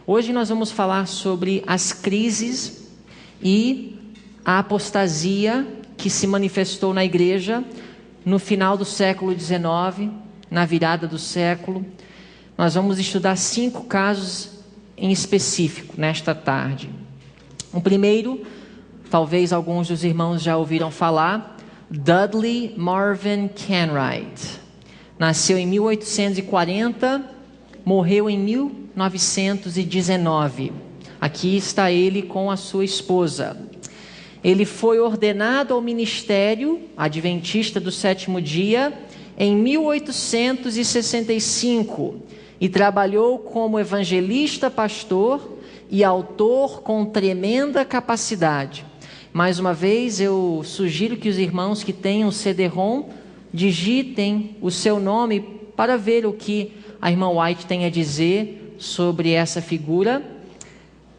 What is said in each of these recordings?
Hoje nós vamos falar sobre as crises e a apostasia que se manifestou na igreja no final do século XIX, na virada do século. Nós vamos estudar 5 casos em específico nesta tarde. O primeiro, talvez alguns dos irmãos já ouviram falar, Dudley Marvin Kenwright. Nasceu em 1840, morreu em 1919. Aqui está ele com a sua esposa. Ele foi ordenado ao ministério adventista do sétimo dia em 1865 e trabalhou como evangelista, pastor e autor com tremenda capacidade. Mais uma vez, eu sugiro que os irmãos que tenham CD-ROM digitem o seu nome para ver o que a irmã White tem a dizer sobre essa figura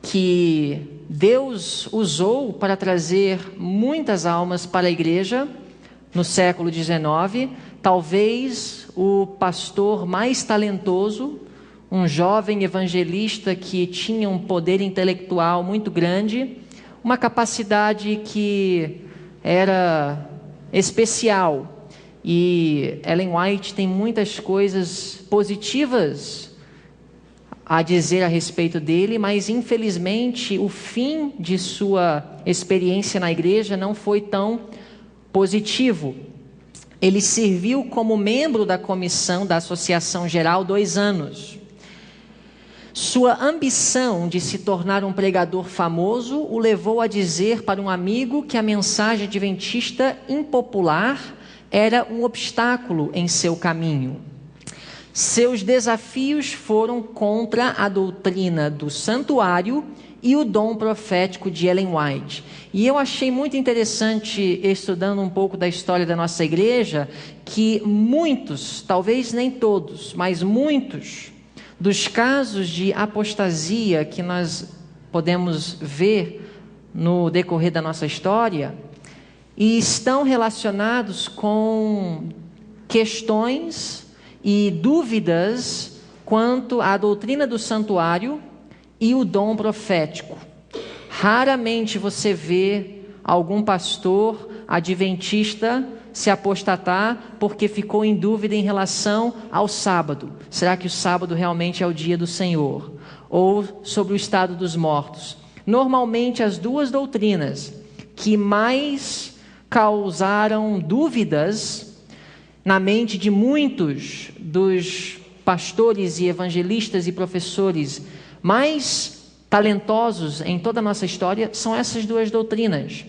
que Deus usou para trazer muitas almas para a igreja no século XIX. Talvez o pastor mais talentoso, um jovem evangelista que tinha um poder intelectual muito grande, uma capacidade que era especial. E Ellen White tem muitas coisas positivas a dizer a respeito dele, mas infelizmente o fim de sua experiência na igreja não foi tão positivo. Ele serviu como membro da comissão da Associação Geral 2 anos. Sua ambição de se tornar um pregador famoso o levou a dizer para um amigo que a mensagem adventista impopular era um obstáculo em seu caminho. Seus desafios foram contra a doutrina do santuário e o dom profético de Ellen White. E eu achei muito interessante, estudando um pouco da história da nossa igreja, que muitos, talvez nem todos, mas muitos dos casos de apostasia que nós podemos ver no decorrer da nossa história, e estão relacionados com questões e dúvidas quanto à doutrina do santuário e o dom profético. Raramente você vê algum pastor adventista se apostatar porque ficou em dúvida em relação ao sábado. Será que o sábado realmente é o dia do Senhor? Ou sobre o estado dos mortos. Normalmente as duas doutrinas que mais causaram dúvidas na mente de muitos dos pastores e evangelistas e professores mais talentosos em toda a nossa história são essas duas doutrinas.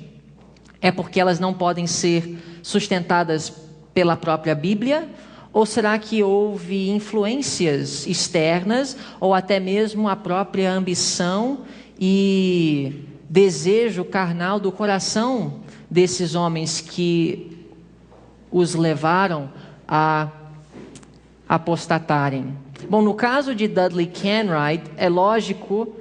É porque elas não podem ser sustentadas pela própria Bíblia? Ou será que houve influências externas ou até mesmo a própria ambição e desejo carnal do coração desses homens que os levaram a apostatarem? Bom, no caso de Dudley Kenwright, é lógico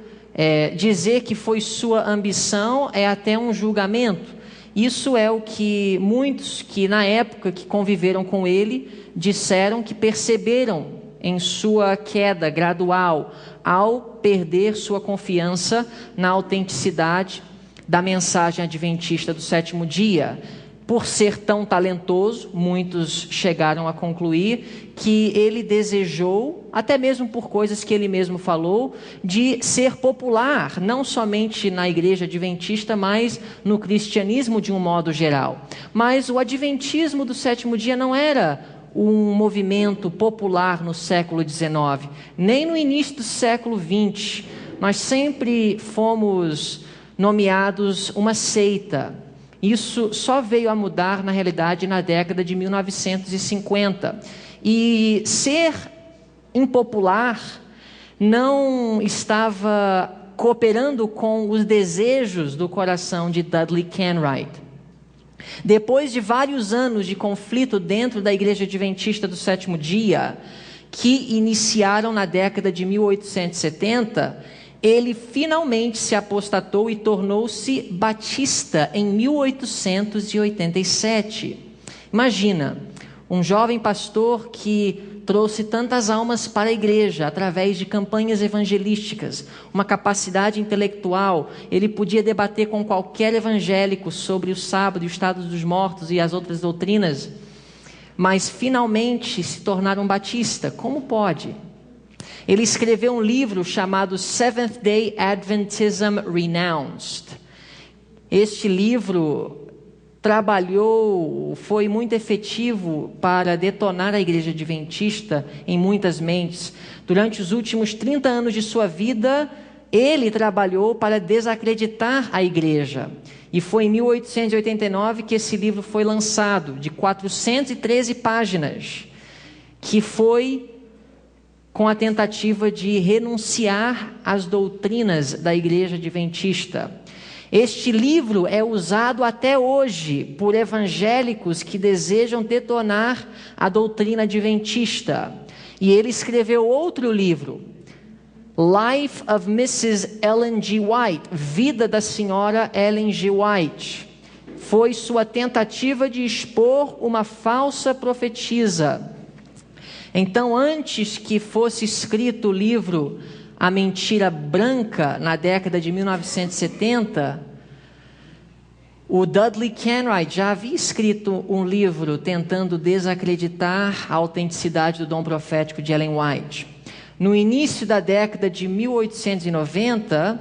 dizer que foi sua ambição é até um julgamento. Isso é o que muitos que na época que conviveram com ele disseram que perceberam em sua queda gradual ao perder sua confiança na autenticidade da mensagem adventista do sétimo dia. Por ser tão talentoso, muitos chegaram a concluir que ele desejou, até mesmo por coisas que ele mesmo falou, de ser popular, não somente na igreja adventista, mas no cristianismo de um modo geral. Mas o adventismo do sétimo dia não era um movimento popular no século XIX, nem no início do século XX. Nós sempre fomos nomeados uma seita. Isso só veio a mudar, na realidade, na década de 1950. E ser impopular não estava cooperando com os desejos do coração de Dudley Kenwright. Depois de vários anos de conflito dentro da Igreja Adventista do Sétimo Dia, que iniciaram na década de 1870, ele finalmente se apostatou e tornou-se batista em 1887. Imagina, um jovem pastor que trouxe tantas almas para a igreja através de campanhas evangelísticas, uma capacidade intelectual. Ele podia debater com qualquer evangélico sobre o sábado, o estado dos mortos e as outras doutrinas, mas finalmente se tornar um batista. Como pode? Ele escreveu um livro chamado Seventh-day Adventism Renounced. Este livro foi muito efetivo para detonar a igreja adventista em muitas mentes. Durante os últimos 30 anos de sua vida, ele trabalhou para desacreditar a igreja. E foi em 1889 que esse livro foi lançado, de 413 páginas, que foi com a tentativa de renunciar às doutrinas da igreja adventista. Este livro é usado até hoje por evangélicos que desejam detonar a doutrina adventista. E ele escreveu outro livro, Life of Mrs. Ellen G. White, Vida da Senhora Ellen G. White. Foi sua tentativa de expor uma falsa profetisa. Então, antes que fosse escrito o livro A Mentira Branca, na década de 1970, o Dudley Kenwright já havia escrito um livro tentando desacreditar a autenticidade do dom profético de Ellen White. No início da década de 1890,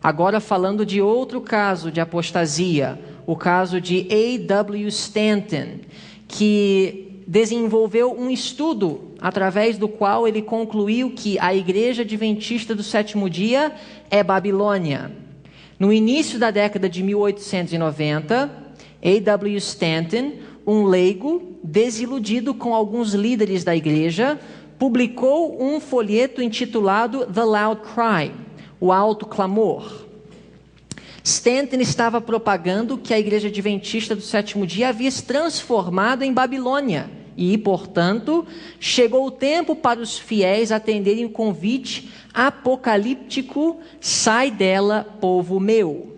agora falando de outro caso de apostasia, o caso de A.W. Stanton, que desenvolveu um estudo através do qual ele concluiu que a igreja adventista do sétimo dia é Babilônia. No início da década de 1890, A.W. Stanton, um leigo desiludido com alguns líderes da igreja, publicou um folheto intitulado The Loud Cry, o alto clamor. Stanton estava propagando que a igreja adventista do sétimo dia havia se transformado em Babilônia e, portanto, chegou o tempo para os fiéis atenderem o convite apocalíptico: sai dela, povo meu.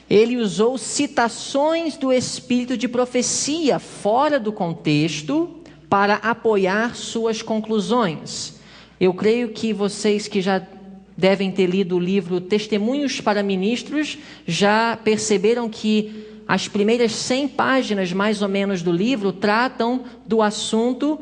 Ele usou citações do espírito de profecia fora do contexto para apoiar suas conclusões. Eu creio que vocês que já devem ter lido o livro Testemunhos para Ministros já perceberam que as primeiras 100 páginas, mais ou menos, do livro tratam do assunto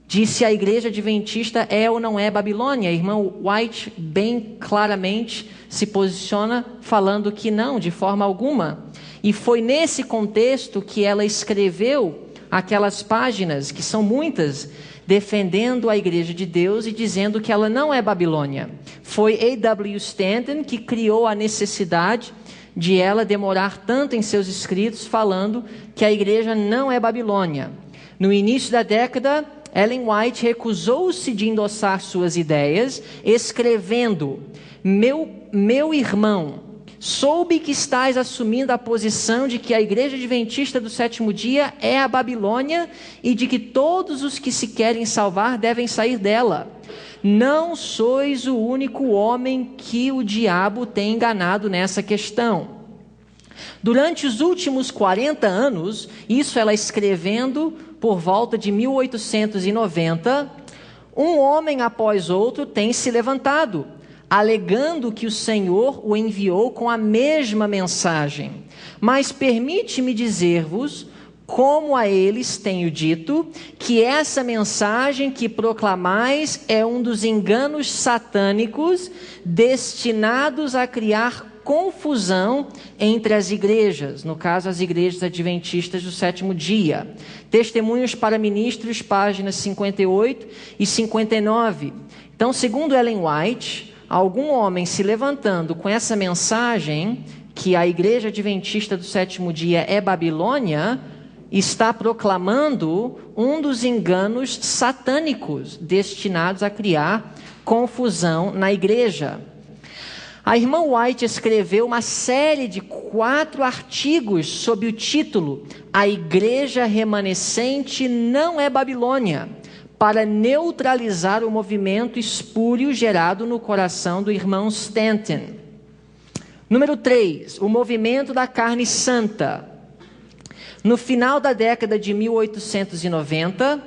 de se a igreja adventista é ou não é Babilônia. A irmã White bem claramente se posiciona falando que não, de forma alguma. E foi nesse contexto que ela escreveu aquelas páginas, que são muitas, defendendo a igreja de Deus e dizendo que ela não é Babilônia. Foi A.W. Stanton que criou a necessidade de ela demorar tanto em seus escritos falando que a igreja não é Babilônia. No início da década, Ellen White recusou-se de endossar suas ideias, escrevendo: meu irmão, soube que estás assumindo a posição de que a igreja adventista do sétimo dia é a Babilônia e de que todos os que se querem salvar devem sair dela. Não sois o único homem que o diabo tem enganado nessa questão. Durante os últimos 40 anos, isso ela escrevendo por volta de 1890, um homem após outro tem se levantado, alegando que o Senhor o enviou com a mesma mensagem. Mas permite-me dizer-vos, como a eles tenho dito, que essa mensagem que proclamais é um dos enganos satânicos destinados a criar confusão entre as igrejas, no caso as igrejas adventistas do sétimo dia. Testemunhos para Ministros, páginas 58 e 59. Então, segundo Ellen White, algum homem se levantando com essa mensagem, que a igreja adventista do sétimo dia é Babilônia, está proclamando um dos enganos satânicos destinados a criar confusão na igreja. A irmã White escreveu uma série de 4 artigos sob o título A Igreja Remanescente Não é Babilônia, para neutralizar o movimento espúrio gerado no coração do irmão Stanton. Número 3, o movimento da carne santa. No final da década de 1890,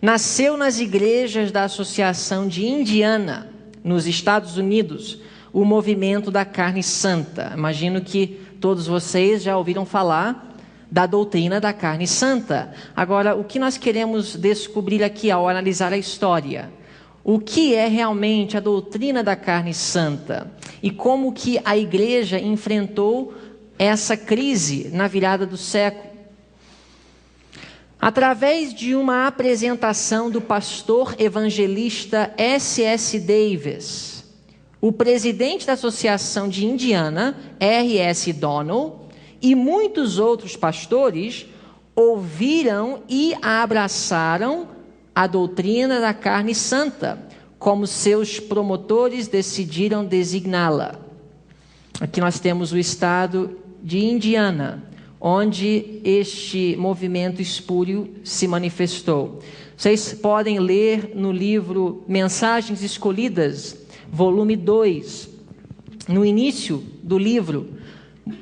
Nasceu nas igrejas da Associação de Indiana, nos Estados Unidos, o movimento da carne santa. Imagino que todos vocês já ouviram falar da doutrina da carne santa. Agora, o que nós queremos descobrir aqui ao analisar a história? O que é realmente a doutrina da carne santa? E como que a igreja enfrentou essa crise na virada do século? Através de uma apresentação do pastor evangelista S.S. Davis, o presidente da Associação de Indiana, R.S. Donnell, e muitos outros pastores ouviram e abraçaram a doutrina da carne santa, como seus promotores decidiram designá-la. Aqui nós temos o estado de Indiana, onde este movimento espúrio se manifestou. Vocês podem ler no livro Mensagens Escolhidas, volume 2, no início do livro,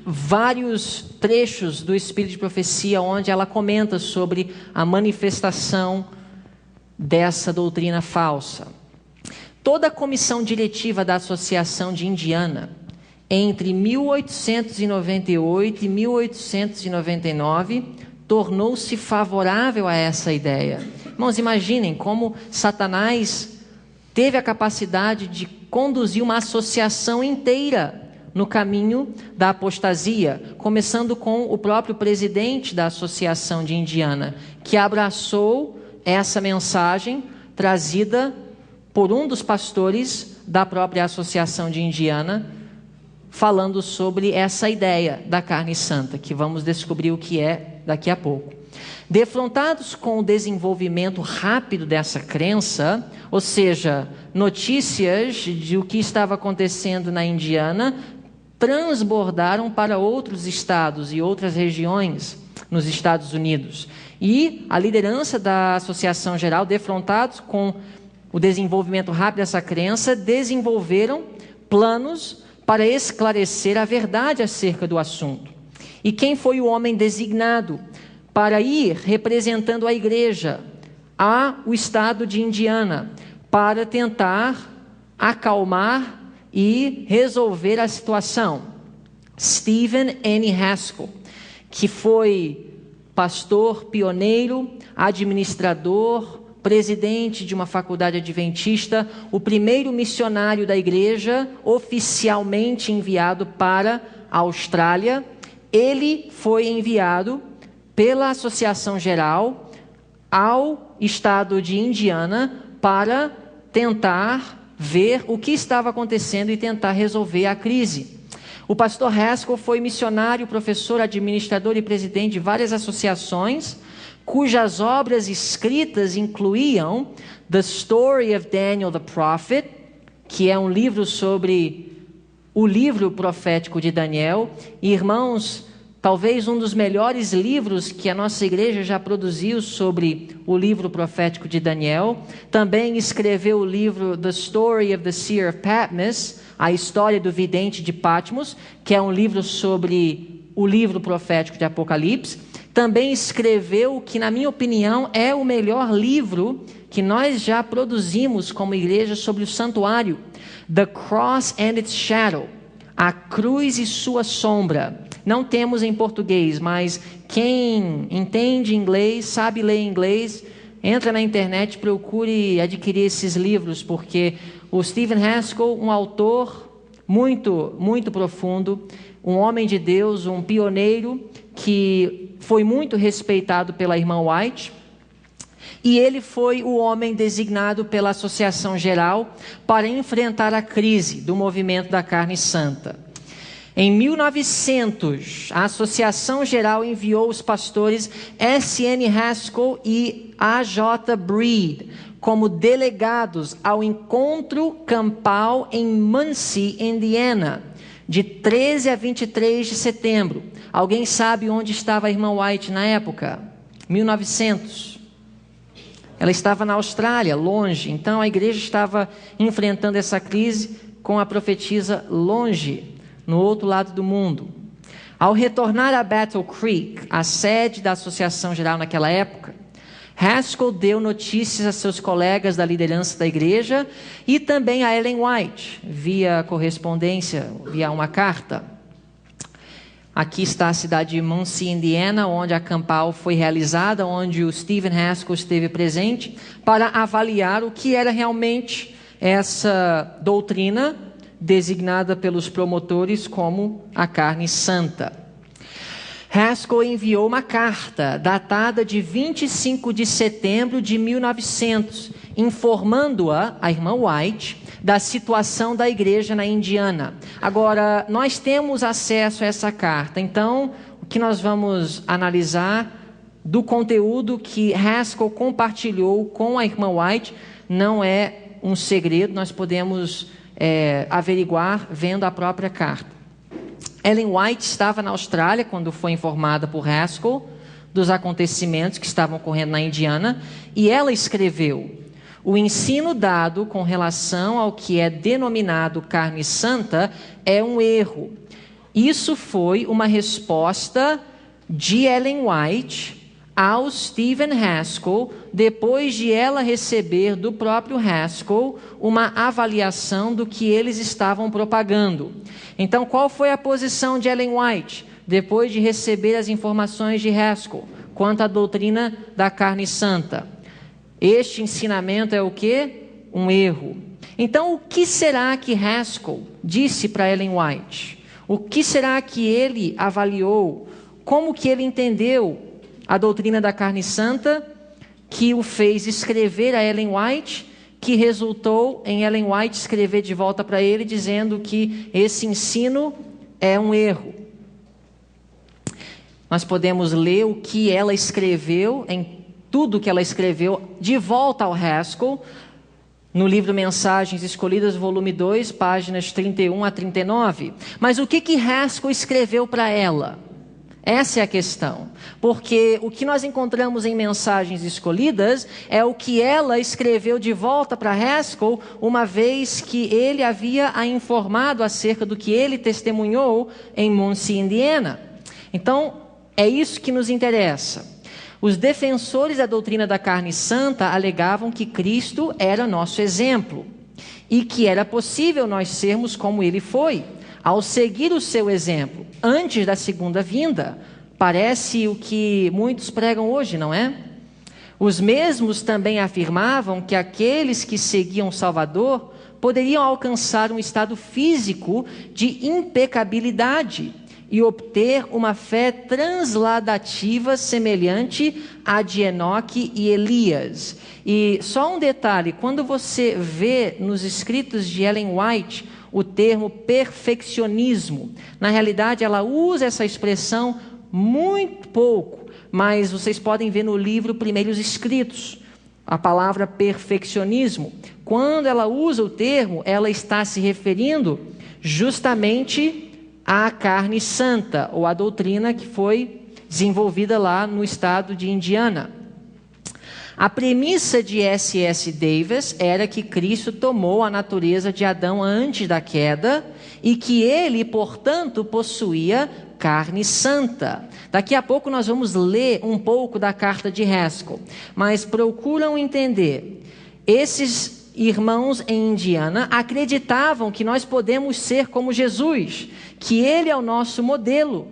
vários trechos do Espírito de Profecia, onde ela comenta sobre a manifestação dessa doutrina falsa. Toda a comissão diretiva da Associação de Indiana, entre 1898 e 1899, tornou-se favorável a essa ideia. Irmãos, imaginem como Satanás teve a capacidade de conduzir uma associação inteira no caminho da apostasia, começando com o próprio presidente da Associação de Indiana, que abraçou essa mensagem trazida por um dos pastores da própria Associação de Indiana, falando sobre essa ideia da carne santa, que vamos descobrir o que é daqui a pouco. Defrontados com o desenvolvimento rápido dessa crença, ou seja, notícias de o que estava acontecendo na Indiana transbordaram para outros estados e outras regiões nos Estados Unidos. E a liderança da Associação Geral, defrontados com o desenvolvimento rápido dessa crença, desenvolveram planos para esclarecer a verdade acerca do assunto. E quem foi o homem designado para ir representando a igreja ao estado de Indiana, para tentar acalmar e resolver a situação? Stephen N. Haskell, que foi pastor pioneiro, administrador, presidente de uma faculdade adventista, o primeiro missionário da igreja oficialmente enviado para a Austrália. Ele foi enviado pela Associação Geral ao estado de Indiana para tentar ver o que estava acontecendo e tentar resolver a crise. O pastor Haskell foi missionário, professor, administrador e presidente de várias associações, cujas obras escritas incluíam The Story of Daniel the Prophet, que é um livro sobre o livro profético de Daniel. E, irmãos, talvez um dos melhores livros que a nossa igreja já produziu sobre o livro profético de Daniel. Também escreveu o livro The Story of the Seer of Patmos, a história do vidente de Patmos, que é um livro sobre o livro profético de Apocalipse. Também escreveu o que, na minha opinião, é o melhor livro que nós já produzimos como igreja sobre o santuário, The Cross and its Shadow, A Cruz e Sua Sombra. Não temos em português, mas quem entende inglês, sabe ler inglês, entra na internet, procure adquirir esses livros, porque o Stephen Haskell, um autor muito, muito profundo, um homem de Deus, um pioneiro que foi muito respeitado pela irmã White, e ele foi o homem designado pela Associação Geral para enfrentar a crise do movimento da carne santa. Em 1900, a Associação Geral enviou os pastores S.N. Haskell e A.J. Breed como delegados ao encontro campal em Muncie, Indiana, de 13 a 23 de setembro. Alguém sabe onde estava a irmã White na época? 1900. Ela estava na Austrália, longe. Então a igreja estava enfrentando essa crise com a profetisa longe, no outro lado do mundo. Ao retornar a Battle Creek, a sede da Associação Geral naquela época, Haskell deu notícias a seus colegas da liderança da igreja e também a Ellen White, via correspondência, via uma carta. Aqui está a cidade de Muncie, Indiana, onde a Campal foi realizada, onde o Stephen Haskell esteve presente, para avaliar o que era realmente essa doutrina designada pelos promotores como a carne santa. Haskell enviou uma carta datada de 25 de setembro de 1900, informando-a, a irmã White, da situação da igreja na Indiana. Agora, nós temos acesso a essa carta, então, o que nós vamos analisar do conteúdo que Haskell compartilhou com a irmã White não é um segredo, nós podemos averiguar vendo a própria carta. Ellen White estava na Austrália quando foi informada por Haskell dos acontecimentos que estavam ocorrendo na Indiana, e ela escreveu: o ensino dado com relação ao que é denominado carne santa é um erro. Isso foi uma resposta de Ellen White ao Stephen Haskell, depois de ela receber do próprio Haskell uma avaliação do que eles estavam propagando. Então, qual foi a posição de Ellen White, depois de receber as informações de Haskell, quanto à doutrina da carne santa? Este ensinamento é o quê? Um erro. Então, o que será que Haskell disse para Ellen White? O que será que ele avaliou? Como que ele entendeu a doutrina da carne santa que o fez escrever a Ellen White, que resultou em Ellen White escrever de volta para ele, dizendo que esse ensino é um erro? Nós podemos ler o que ela escreveu, em tudo que ela escreveu, de volta ao Haskell, no livro Mensagens Escolhidas, volume 2, páginas 31 a 39. Mas o que Haskell escreveu para ela? Essa é a questão, porque o que nós encontramos em Mensagens Escolhidas é o que ela escreveu de volta para Haskell, uma vez que ele havia a informado acerca do que ele testemunhou em Muncie, Indiana. Então, é isso que nos interessa. Os defensores da doutrina da carne santa alegavam que Cristo era nosso exemplo e que era possível nós sermos como ele foi, ao seguir o seu exemplo, antes da segunda vinda. Parece o que muitos pregam hoje, não é? Os mesmos também afirmavam que aqueles que seguiam o Salvador poderiam alcançar um estado físico de impecabilidade e obter uma fé transladativa semelhante à de Enoque e Elias. E só um detalhe, quando você vê nos escritos de Ellen White o termo perfeccionismo, na realidade ela usa essa expressão muito pouco, mas vocês podem ver no livro Primeiros Escritos, a palavra perfeccionismo. Quando ela usa o termo, ela está se referindo justamente à carne santa, ou à doutrina que foi desenvolvida lá no estado de Indiana. A premissa de S.S. Davis era que Cristo tomou a natureza de Adão antes da queda e que ele, portanto, possuía carne santa. Daqui a pouco nós vamos ler um pouco da carta de Haskell, mas procuram entender. Esses irmãos em Indiana acreditavam que nós podemos ser como Jesus, que ele é o nosso modelo.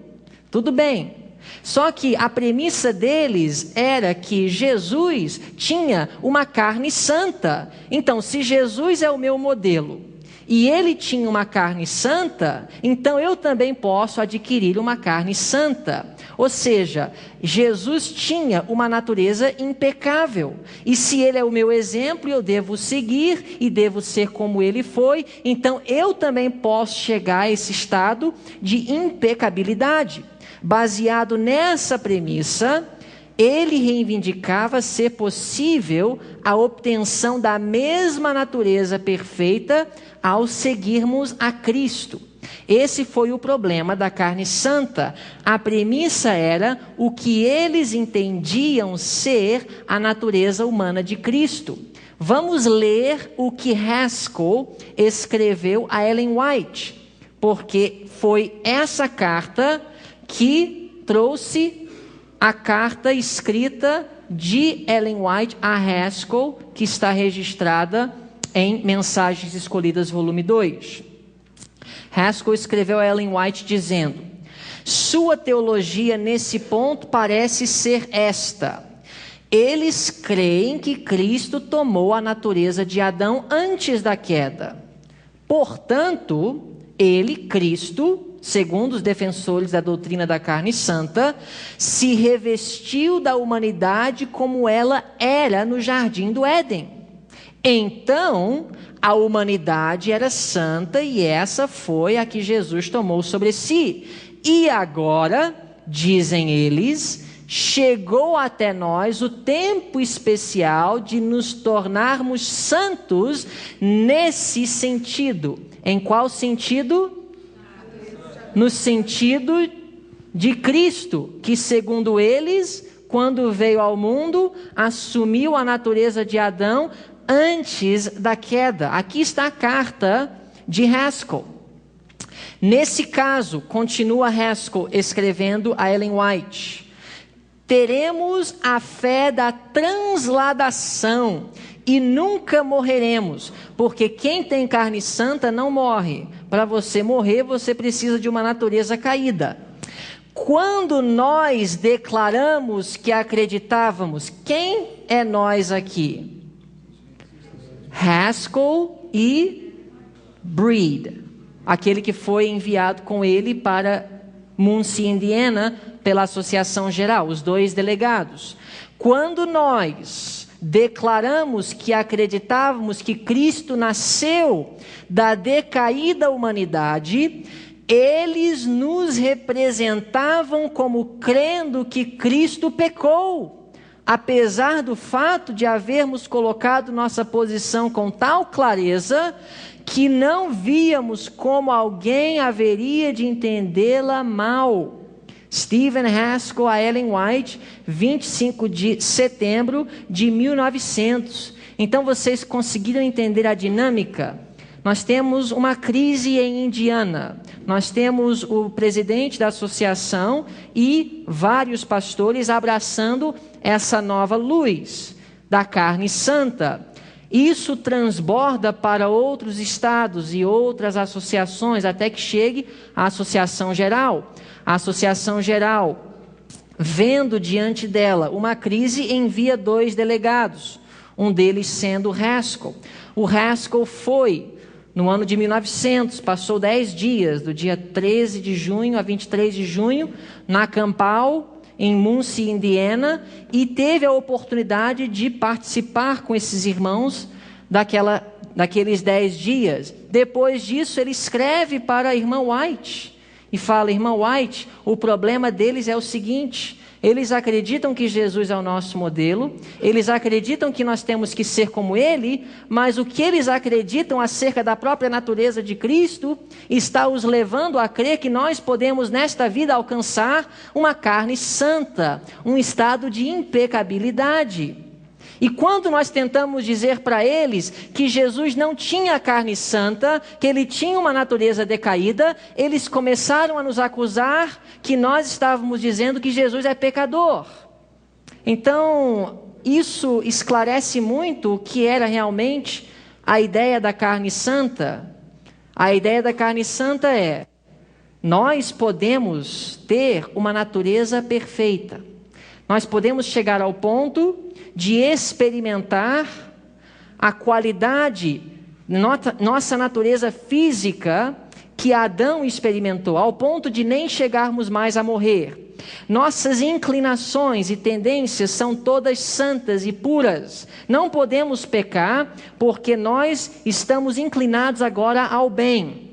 Tudo bem. Só que a premissa deles era que Jesus tinha uma carne santa. Então, se Jesus é o meu modelo e ele tinha uma carne santa, então eu também posso adquirir uma carne santa. Ou seja, Jesus tinha uma natureza impecável. E se ele é o meu exemplo, eu devo seguir e devo ser como ele foi, então eu também posso chegar a esse estado de impecabilidade. Baseado nessa premissa, ele reivindicava ser possível a obtenção da mesma natureza perfeita ao seguirmos a Cristo. Esse foi o problema da carne santa. A premissa era o que eles entendiam ser a natureza humana de Cristo. Vamos ler o que Haskell escreveu a Ellen White, porque foi essa carta que trouxe a carta escrita de Ellen White a Haskell, que está registrada em Mensagens Escolhidas, volume 2. Haskell escreveu a Ellen White dizendo: sua teologia nesse ponto parece ser esta: eles creem que Cristo tomou a natureza de Adão antes da queda. Portanto, ele, Cristo, segundo os defensores da doutrina da carne santa, se revestiu da humanidade como ela era no jardim do Éden. Então, a humanidade era santa e essa foi a que Jesus tomou sobre si. E agora, dizem eles, chegou até nós o tempo especial de nos tornarmos santos nesse sentido. Em qual sentido? No sentido de Cristo, que segundo eles, quando veio ao mundo, assumiu a natureza de Adão antes da queda. Aqui está a carta de Haskell. Nesse caso, continua Haskell escrevendo a Ellen White: teremos a fé da transladação e nunca morreremos, porque quem tem carne santa não morre. Para você morrer, você precisa de uma natureza caída. Quando nós declaramos que acreditávamos, quem é nós aqui? Haskell e Breed, aquele que foi enviado com ele para Muncie, Indiana, pela Associação Geral, os dois delegados. Quando nós declaramos que acreditávamos que Cristo nasceu da decaída humanidade, eles nos representavam como crendo que Cristo pecou, apesar do fato de havermos colocado nossa posição com tal clareza que não víamos como alguém haveria de entendê-la mal. Stephen Haskell a Ellen White, 25 de setembro de 1900. Então vocês conseguiram entender a dinâmica? Nós temos uma crise em Indiana. Nós temos o presidente da associação e vários pastores abraçando essa nova luz da carne santa. Isso transborda para outros estados e outras associações, até que chegue à Associação Geral. A Associação Geral, vendo diante dela uma crise, envia 2 delegados, um deles sendo Haskell. O Haskell foi, no ano de 1900, passou 10 dias, do dia 13 de junho a 23 de junho, na Campal, em Muncie, Indiana, e teve a oportunidade de participar com esses irmãos daqueles 10 dias. Depois disso, ele escreve para a irmã White e fala: irmã White, o problema deles é o seguinte: eles acreditam que Jesus é o nosso modelo, eles acreditam que nós temos que ser como ele, mas o que eles acreditam acerca da própria natureza de Cristo está os levando a crer que nós podemos nesta vida alcançar uma carne santa, um estado de impecabilidade. E quando nós tentamos dizer para eles que Jesus não tinha carne santa, que ele tinha uma natureza decaída, eles começaram a nos acusar que nós estávamos dizendo que Jesus é pecador. Então, isso esclarece muito o que era realmente a ideia da carne santa. A ideia da carne santa é: nós podemos ter uma natureza perfeita. Nós podemos chegar ao ponto de experimentar a qualidade, nossa natureza física que Adão experimentou, ao ponto de nem chegarmos mais a morrer. Nossas inclinações e tendências são todas santas e puras. Não podemos pecar porque nós estamos inclinados agora ao bem.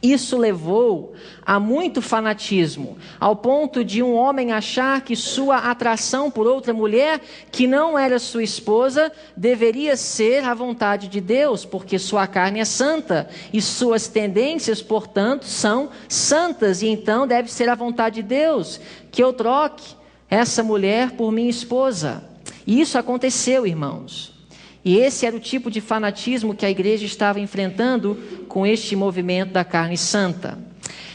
Isso levou a muito fanatismo, ao ponto de um homem achar que sua atração por outra mulher, que não era sua esposa, deveria ser a vontade de Deus, porque sua carne é santa, e suas tendências, portanto, são santas, e então deve ser a vontade de Deus, que eu troque essa mulher por minha esposa. E isso aconteceu, irmãos. E esse era o tipo de fanatismo que a igreja estava enfrentando com este movimento da carne santa.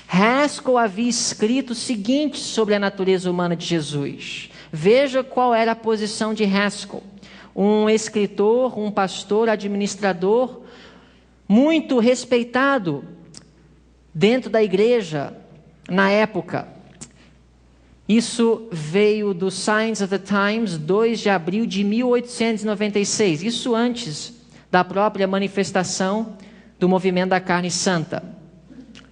Haskell havia escrito o seguinte sobre a natureza humana de Jesus. Veja qual era a posição de Haskell, um escritor, um pastor, administrador, muito respeitado dentro da igreja na época. Isso veio do Signs of the Times, 2 de abril de 1896, isso antes da própria manifestação do movimento da carne santa.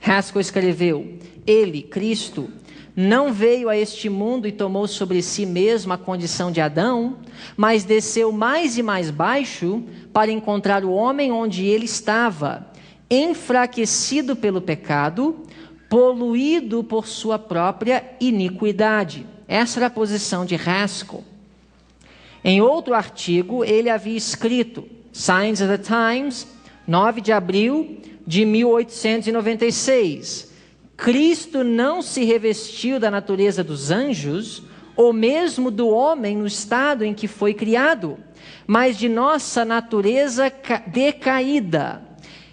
Haskell escreveu: Ele, Cristo, não veio a este mundo e tomou sobre si mesmo a condição de Adão, mas desceu mais e mais baixo para encontrar o homem onde ele estava, enfraquecido pelo pecado, poluído por sua própria iniquidade. Essa era a posição de Haskell. Em outro artigo, ele havia escrito, Signs of the Times, 9 de abril de 1896, Cristo não se revestiu da natureza dos anjos, ou mesmo do homem no estado em que foi criado, mas de nossa natureza decaída.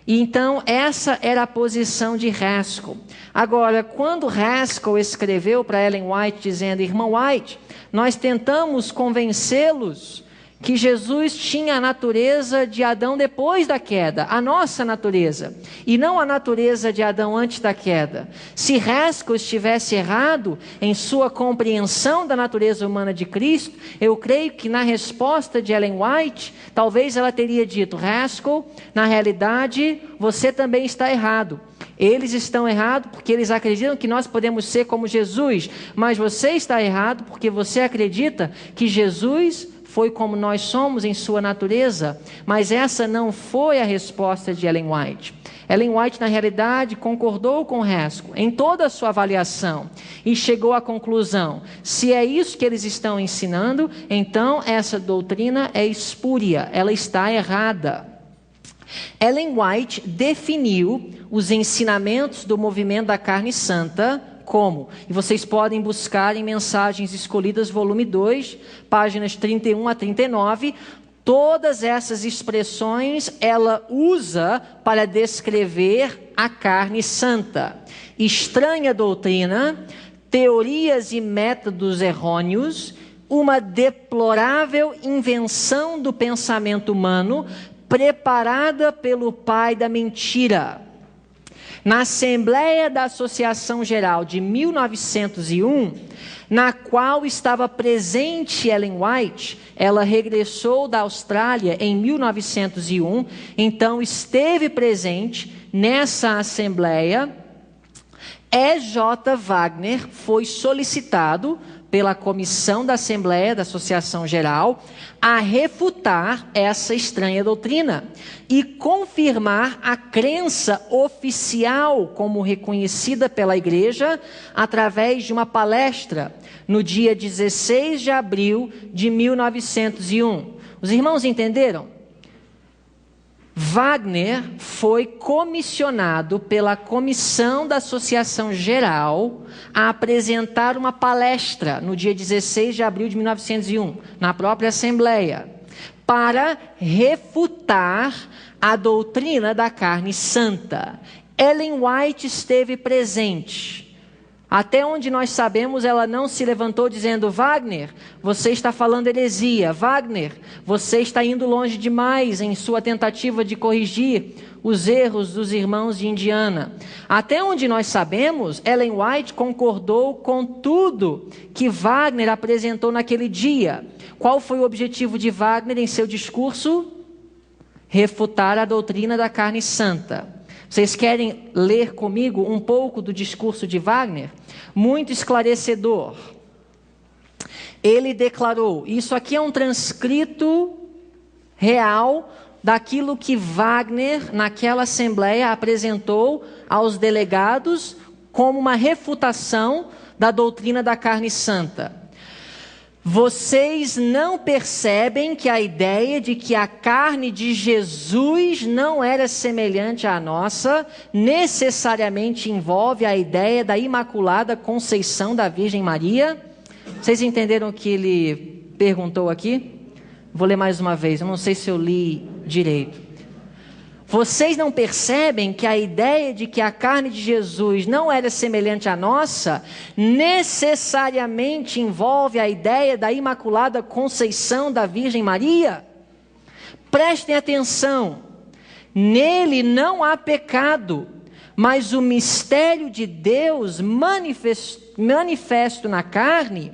E então, essa era a posição de Haskell. Agora, quando Haskell escreveu para Ellen White, dizendo: Irmã White, nós tentamos convencê-los que Jesus tinha a natureza de Adão depois da queda, a nossa natureza, e não a natureza de Adão antes da queda. Se Haskell estivesse errado em sua compreensão da natureza humana de Cristo, eu creio que na resposta de Ellen White, talvez ela teria dito: Haskell, na realidade, você também está errado. Eles estão errados porque eles acreditam que nós podemos ser como Jesus, mas você está errado porque você acredita que Jesus foi como nós somos em sua natureza. Mas essa não foi a resposta de Ellen White. Ellen White, na realidade, concordou com Haskell em toda a sua avaliação e chegou à conclusão: se é isso que eles estão ensinando, então essa doutrina é espúria, ela está errada. Ellen White definiu os ensinamentos do movimento da carne santa como? E vocês podem buscar em Mensagens Escolhidas, volume 2, páginas 31 a 39. Todas essas expressões ela usa para descrever a carne santa. Estranha doutrina, teorias e métodos errôneos, uma deplorável invenção do pensamento humano preparada pelo pai da mentira. Na Assembleia da Associação Geral de 1901, na qual estava presente Ellen White, ela regressou da Austrália em 1901, então esteve presente nessa Assembleia. E.J. Wagner foi solicitado pela comissão da Assembleia da Associação Geral a refutar essa estranha doutrina e confirmar a crença oficial como reconhecida pela Igreja através de uma palestra no dia 16 de abril de 1901. Os irmãos entenderam? Wagner foi comissionado pela comissão da Associação Geral a apresentar uma palestra no dia 16 de abril de 1901, na própria Assembleia, para refutar a doutrina da carne santa. Ellen White esteve presente. Até onde nós sabemos, ela não se levantou dizendo: Wagner, você está falando heresia. Wagner, você está indo longe demais em sua tentativa de corrigir os erros dos irmãos de Indiana. Até onde nós sabemos, Ellen White concordou com tudo que Wagner apresentou naquele dia. Qual foi o objetivo de Wagner em seu discurso? Refutar a doutrina da carne santa. Vocês querem ler comigo um pouco do discurso de Wagner? Muito esclarecedor. Ele declarou, isso aqui é um transcrito real daquilo que Wagner, naquela assembleia, apresentou aos delegados como uma refutação da doutrina da carne santa. Vocês não percebem que a ideia de que a carne de Jesus não era semelhante à nossa, necessariamente envolve a ideia da Imaculada Conceição da Virgem Maria? Vocês entenderam o que ele perguntou aqui? Vou ler mais uma vez, eu não sei se eu li direito. Vocês não percebem que a ideia de que a carne de Jesus não era semelhante à nossa, necessariamente envolve a ideia da Imaculada Conceição da Virgem Maria? Prestem atenção, nele não há pecado, mas o mistério de Deus manifesto na carne,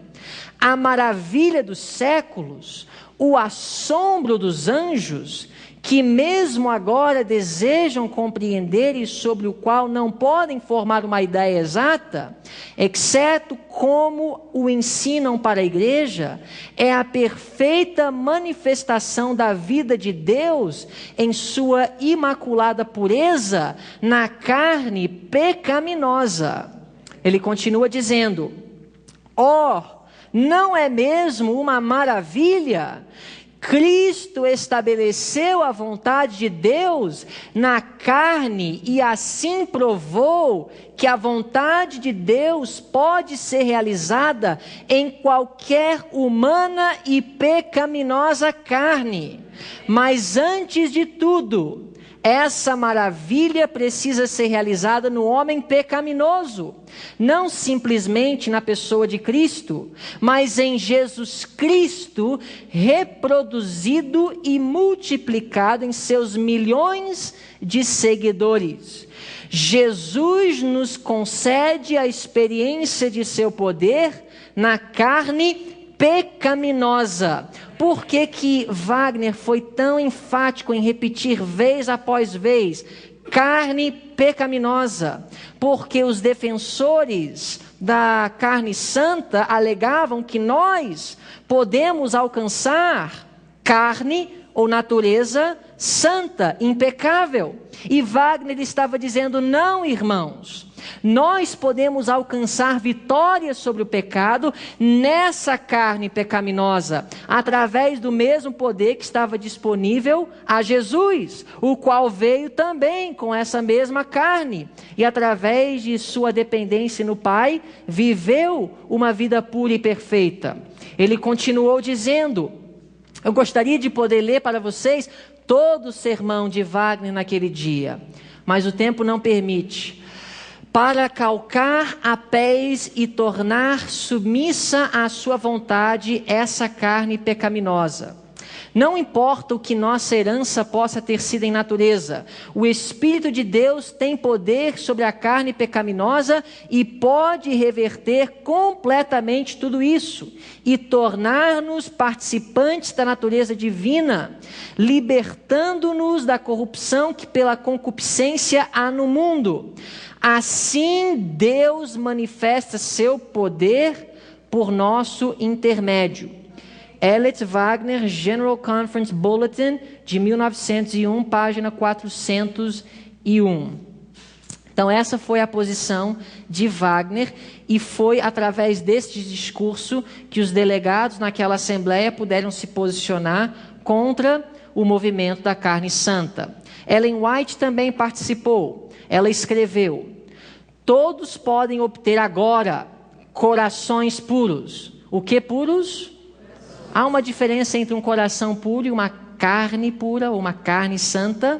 a maravilha dos séculos, o assombro dos anjos, que mesmo agora desejam compreender e sobre o qual não podem formar uma ideia exata, exceto como o ensinam para a igreja, é a perfeita manifestação da vida de Deus em sua imaculada pureza na carne pecaminosa. Ele continua dizendo: não é mesmo uma maravilha? Cristo estabeleceu a vontade de Deus na carne e assim provou que a vontade de Deus pode ser realizada em qualquer humana e pecaminosa carne. Mas antes de tudo, essa maravilha precisa ser realizada no homem pecaminoso, não simplesmente na pessoa de Cristo, mas em Jesus Cristo reproduzido e multiplicado em seus milhões de seguidores. Jesus nos concede a experiência de seu poder na carne pecaminosa. Por que Wagner foi tão enfático em repetir vez após vez carne pecaminosa? Porque os defensores da carne santa alegavam que nós podemos alcançar carne ou natureza santa, impecável. E Wagner estava dizendo: não, irmãos, nós podemos alcançar vitória sobre o pecado nessa carne pecaminosa, através do mesmo poder que estava disponível a Jesus, o qual veio também com essa mesma carne, e através de sua dependência no Pai, viveu uma vida pura e perfeita. Ele continuou dizendo, eu gostaria de poder ler para vocês todo o sermão de Wagner naquele dia, mas o tempo não permite. Para calcar a pés e tornar submissa à sua vontade essa carne pecaminosa. Não importa o que nossa herança possa ter sido em natureza, o Espírito de Deus tem poder sobre a carne pecaminosa e pode reverter completamente tudo isso e tornar-nos participantes da natureza divina, libertando-nos da corrupção que pela concupiscência há no mundo. Assim Deus manifesta seu poder por nosso intermédio. Elliot Wagner, General Conference Bulletin, de 1901, página 401. Então essa foi a posição de Wagner, e foi através deste discurso que os delegados naquela assembleia puderam se posicionar contra o movimento da carne santa. Ellen White também participou. Ela escreveu: todos podem obter agora corações puros. O que puros? Há uma diferença entre um coração puro e uma carne pura, ou uma carne santa.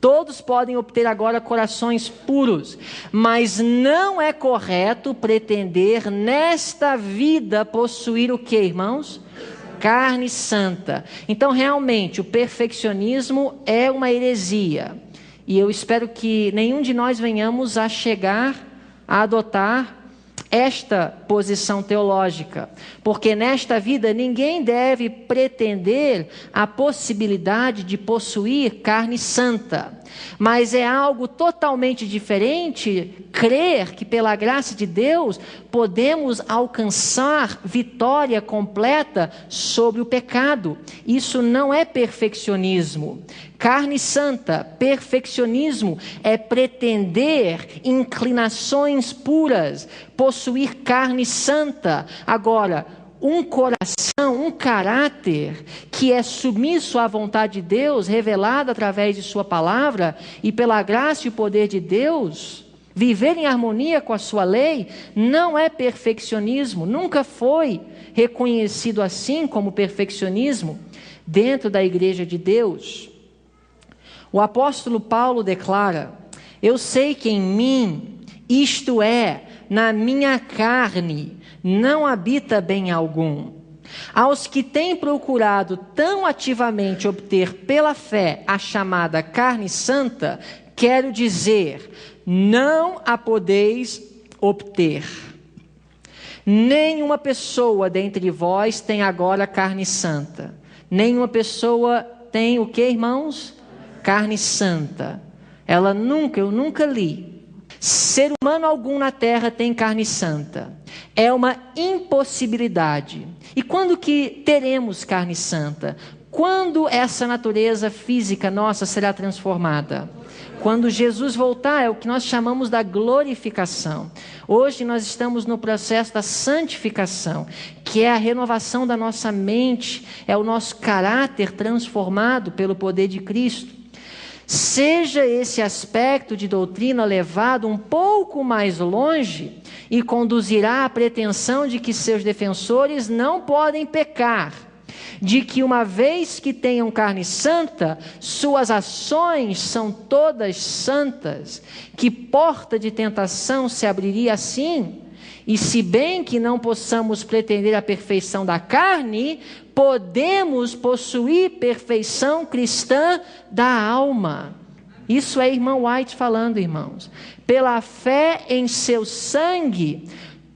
Todos podem obter agora corações puros, mas não é correto pretender nesta vida possuir o que, irmãos? Carne santa. Então, realmente, o perfeccionismo é uma heresia. E eu espero que nenhum de nós venhamos a chegar a adotar esta posição teológica, porque nesta vida ninguém deve pretender a possibilidade de possuir carne santa, mas é algo totalmente diferente crer que pela graça de Deus podemos alcançar vitória completa sobre o pecado. Isso não é perfeccionismo. Carne santa, perfeccionismo, é pretender inclinações puras, possuir carne santa. Agora, um coração, um caráter que é submisso à vontade de Deus, revelado através de sua palavra, e pela graça e o poder de Deus, viver em harmonia com a sua lei, não é perfeccionismo, nunca foi reconhecido assim como perfeccionismo dentro da igreja de Deus. O apóstolo Paulo declara: eu sei que em mim, isto é, na minha carne, não habita bem algum. Aos que têm procurado tão ativamente obter pela fé a chamada carne santa, quero dizer, não a podeis obter. Nenhuma pessoa dentre vós tem agora carne santa. Nenhuma pessoa tem o que, irmãos? Carne santa. Eu nunca li. Ser humano algum na terra tem carne santa. É uma impossibilidade. E quando que teremos carne santa? Quando essa natureza física nossa será transformada? Quando Jesus voltar, é o que nós chamamos da glorificação. Hoje nós estamos no processo da santificação, que é a renovação da nossa mente, é o nosso caráter transformado pelo poder de Cristo. Seja esse aspecto de doutrina levado um pouco mais longe e conduzirá à pretensão de que seus defensores não podem pecar, de que uma vez que tenham carne santa, suas ações são todas santas, que porta de tentação se abriria assim? E se bem que não possamos pretender a perfeição da carne, podemos possuir perfeição cristã da alma. Isso é irmão White falando, irmãos. Pela fé em seu sangue,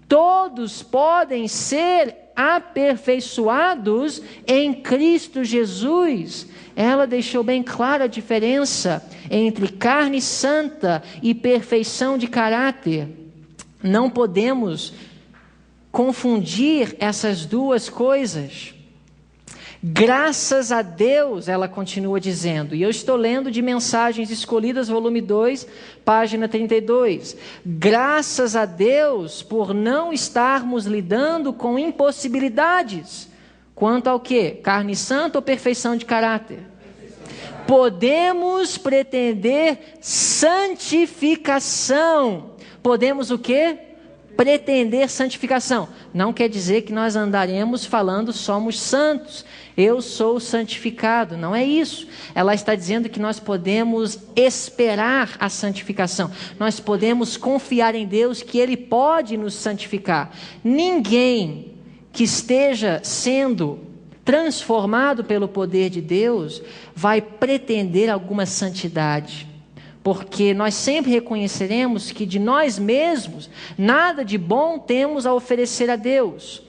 todos podem ser aperfeiçoados em Cristo Jesus. Ela deixou bem clara a diferença entre carne santa e perfeição de caráter. Não podemos confundir essas duas coisas. Graças a Deus, ela continua dizendo, e eu estou lendo de Mensagens Escolhidas, volume 2, página 32. Graças a Deus por não estarmos lidando com impossibilidades. Quanto ao quê? Carne santa ou perfeição de caráter? Podemos pretender santificação. Podemos o quê? Pretender santificação. Não quer dizer que nós andaremos falando somos santos. Eu sou santificado. Não é isso. Ela está dizendo que nós podemos esperar a santificação. Nós podemos confiar em Deus que Ele pode nos santificar. Ninguém que esteja sendo transformado pelo poder de Deus vai pretender alguma santidade. Porque nós sempre reconheceremos que de nós mesmos, nada de bom temos a oferecer a Deus.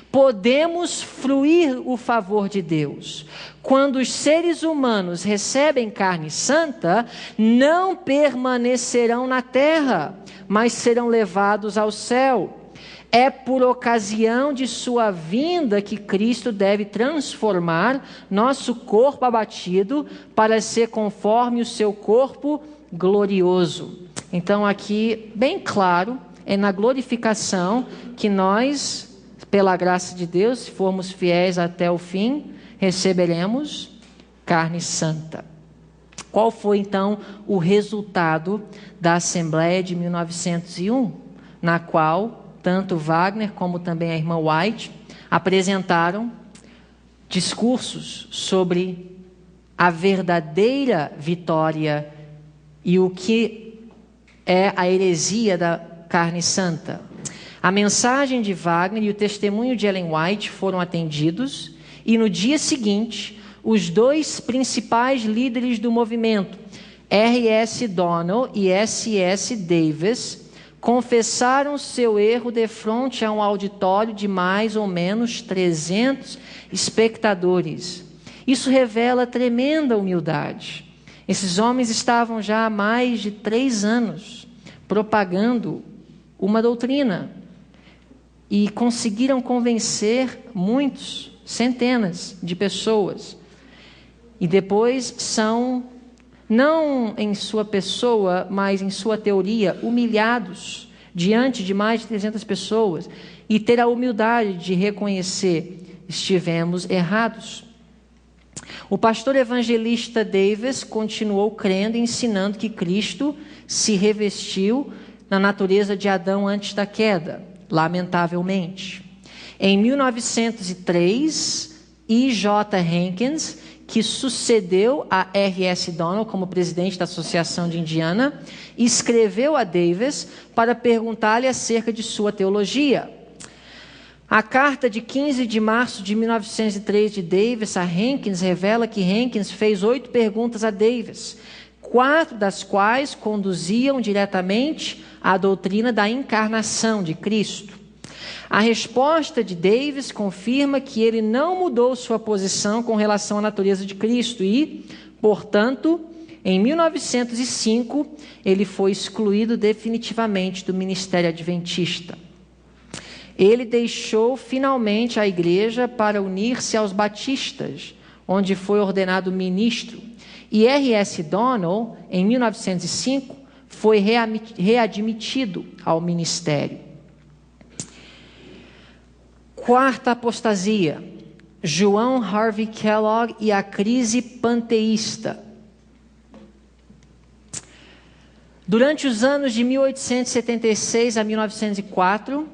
Podemos fruir o favor de Deus. Quando os seres humanos recebem carne santa, não permanecerão na terra, mas serão levados ao céu. É por ocasião de sua vinda que Cristo deve transformar nosso corpo abatido para ser conforme o seu corpo glorioso. Então aqui, bem claro, é na glorificação que nós, pela graça de Deus, se formos fiéis até o fim, receberemos carne santa. Qual foi então o resultado da Assembleia de 1901, na qual tanto Wagner como também a irmã White apresentaram discursos sobre a verdadeira vitória e o que é a heresia da carne santa. A mensagem de Wagner e o testemunho de Ellen White foram atendidos, e no dia seguinte, os dois principais líderes do movimento, R.S. Donnell e S.S. Davis, confessaram seu erro defronte a um auditório de mais ou menos 300 espectadores. Isso revela tremenda humildade. Esses homens estavam já há mais de 3 anos propagando uma doutrina e conseguiram convencer muitos, centenas de pessoas. E depois são, não em sua pessoa, mas em sua teoria, humilhados diante de mais de 300 pessoas e ter a humildade de reconhecer: estivemos errados. O pastor evangelista Davis continuou crendo e ensinando que Cristo se revestiu na natureza de Adão antes da queda, lamentavelmente. Em 1903, E.J. Hankins, que sucedeu a R.S. Donnell como presidente da Associação de Indiana, escreveu a Davis para perguntar-lhe acerca de sua teologia. A carta de 15 de março de 1903 de Davis a Hankins revela que Hankins fez 8 perguntas a Davis, 4 das quais conduziam diretamente à doutrina da encarnação de Cristo. A resposta de Davis confirma que ele não mudou sua posição com relação à natureza de Cristo e, portanto, em 1905, ele foi excluído definitivamente do ministério adventista. Ele deixou finalmente a igreja para unir-se aos batistas, onde foi ordenado ministro. E R.S. Donnell, em 1905, foi readmitido ao ministério. Quarta apostasia, João Harvey Kellogg e a crise panteísta. Durante os anos de 1876 a 1904,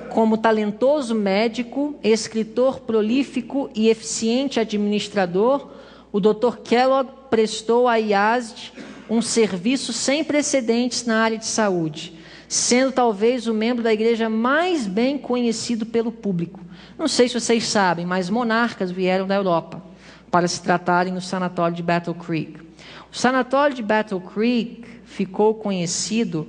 como talentoso médico, escritor prolífico e eficiente administrador, o Dr. Kellogg prestou a IASD um serviço sem precedentes na área de saúde, sendo talvez o membro da igreja mais bem conhecido pelo público. Não sei se vocês sabem, mas monarcas vieram da Europa para se tratarem no sanatório de Battle Creek. O sanatório de Battle Creek ficou conhecido